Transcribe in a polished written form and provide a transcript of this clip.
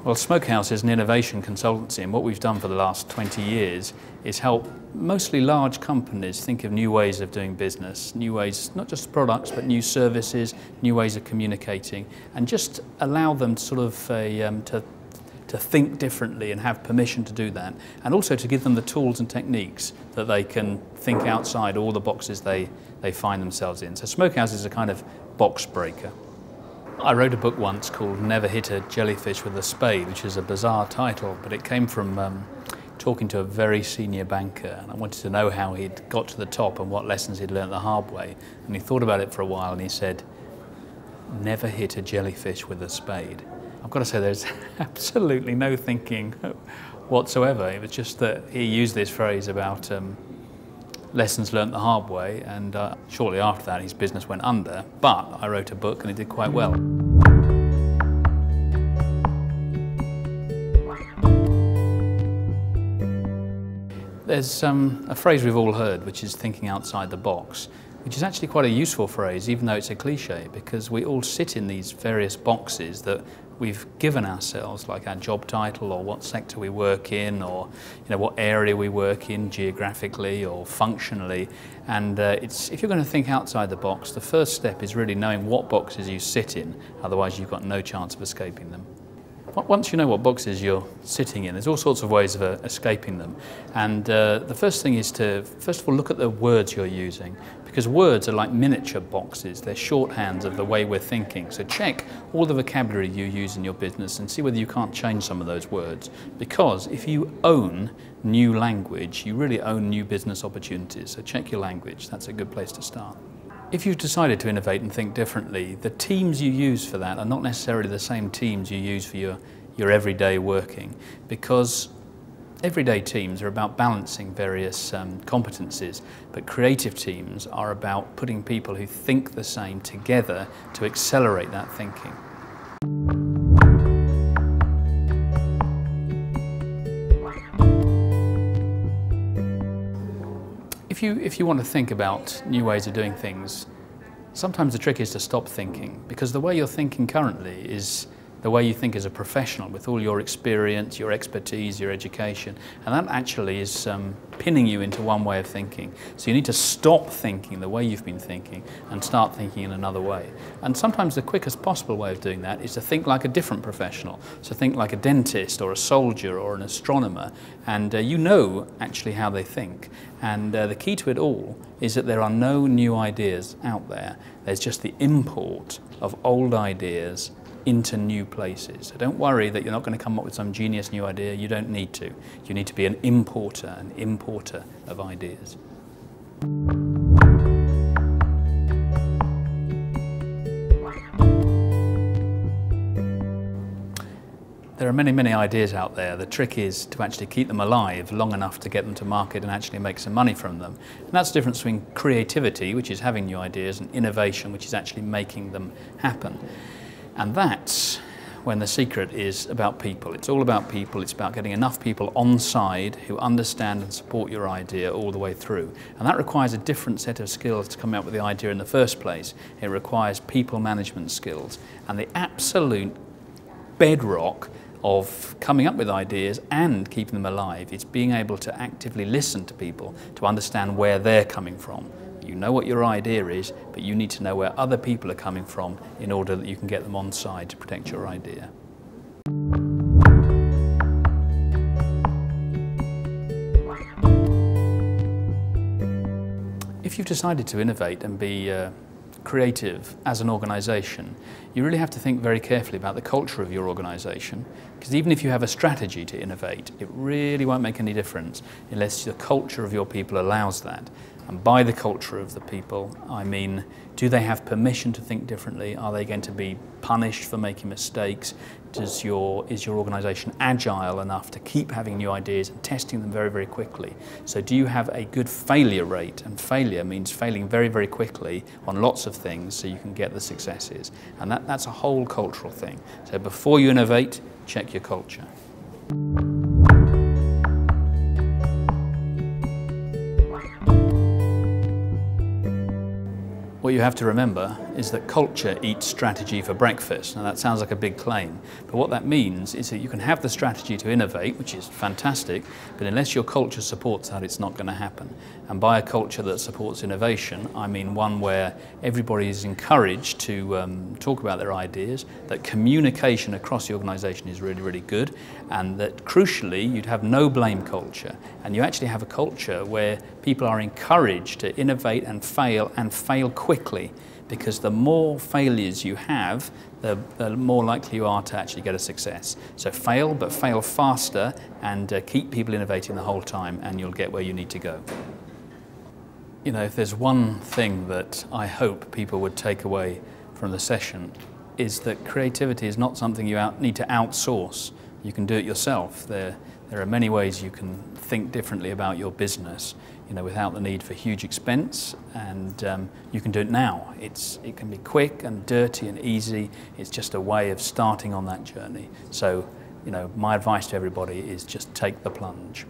Well, Smokehouse is an innovation consultancy, and what we've done for the last 20 years is help mostly large companies think of new ways of doing business, new ways, not just products, but new services, new ways of communicating, and just allow them to sort of to think differently and have permission to do that, and also to give them the tools and techniques that they can think outside all the boxes they find themselves in. So Smokehouse is a kind of box breaker. I wrote a book once called Never Hit a Jellyfish with a Spade, which is a bizarre title, but it came from talking to a very senior banker, and I wanted to know how he'd got to the top and what lessons he'd learned the hard way. And he thought about it for a while and he said, "Never hit a jellyfish with a spade." I've got to say there's absolutely no thinking whatsoever. It was just that he used this phrase about lessons learnt the hard way, and shortly after that his business went under, but I wrote a book and it did quite well. There's a phrase we've all heard, which is thinking outside the box, which is actually quite a useful phrase, even though it's a cliche, because we all sit in these various boxes that we've given ourselves, like our job title or what sector we work in, or what area we work in geographically or functionally. And if you're going to think outside the box, the first step is really knowing what boxes you sit in, otherwise you've got no chance of escaping them. Once you know what boxes you're sitting in, there's all sorts of ways of escaping them. And the first thing is to, first of all, look at the words you're using, because words are like miniature boxes. They're shorthands of the way we're thinking. So check all the vocabulary you use in your business and see whether you can't change some of those words. Because if you own new language, you really own new business opportunities. So check your language. That's a good place to start. If you've decided to innovate and think differently, the teams you use for that are not necessarily the same teams you use for your everyday working, because everyday teams are about balancing various competencies, but creative teams are about putting people who think the same together to accelerate that thinking. If you want to think about new ways of doing things, sometimes the trick is to stop thinking, because the way you're thinking currently is the way you think as a professional, with all your experience, your expertise, your education, and that actually is pinning you into one way of thinking. So you need to stop thinking the way you've been thinking and start thinking in another way. And sometimes the quickest possible way of doing that is to think like a different professional. So think like a dentist or a soldier or an astronomer, and you know actually how they think. And the key to it all is that there are no new ideas out there. There's just the import of old ideas into new places. So don't worry that you're not going to come up with some genius new idea. You don't need to. You need to be an importer of ideas. There are many, many ideas out there. The trick is to actually keep them alive long enough to get them to market and actually make some money from them. And that's the difference between creativity, which is having new ideas, and innovation, which is actually making them happen. And that's when the secret is about people. It's all about people. It's about getting enough people on side who understand and support your idea all the way through. And that requires a different set of skills to come up with the idea in the first place. It requires people management skills. And the absolute bedrock of coming up with ideas and keeping them alive is being able to actively listen to people to understand where they're coming from. You know what your idea is, but you need to know where other people are coming from in order that you can get them on side to protect your idea. If you've decided to innovate and be creative as an organisation, you really have to think very carefully about the culture of your organisation, because even if you have a strategy to innovate, it really won't make any difference unless the culture of your people allows that. And by the culture of the people, I mean, do they have permission to think differently? Are they going to be punished for making mistakes? Is your organisation agile enough to keep having new ideas and testing them very, very quickly? So do you have a good failure rate? And failure means failing very, very quickly on lots of things so you can get the successes. And that's a whole cultural thing. So before you innovate, check your culture. What you have to remember is that culture eats strategy for breakfast. Now that sounds like a big claim, but what that means is that you can have the strategy to innovate, which is fantastic, but unless your culture supports that, it's not going to happen. And by a culture that supports innovation, I mean one where everybody is encouraged to talk about their ideas, that communication across the organisation is really, really good, and that crucially you'd have no blame culture, and you actually have a culture where people are encouraged to innovate and fail quickly, because the more failures you have, the more likely you are to actually get a success. So fail, but fail faster, and keep people innovating the whole time, and you'll get where you need to go. You know, if there's one thing that I hope people would take away from the session, is that creativity is not something you need to outsource. You can do it yourself. There are many ways you can think differently about your business, you know, without the need for huge expense, and you can do it now. It can be quick and dirty and easy. It's just a way of starting on that journey. So, you know, my advice to everybody is just take the plunge.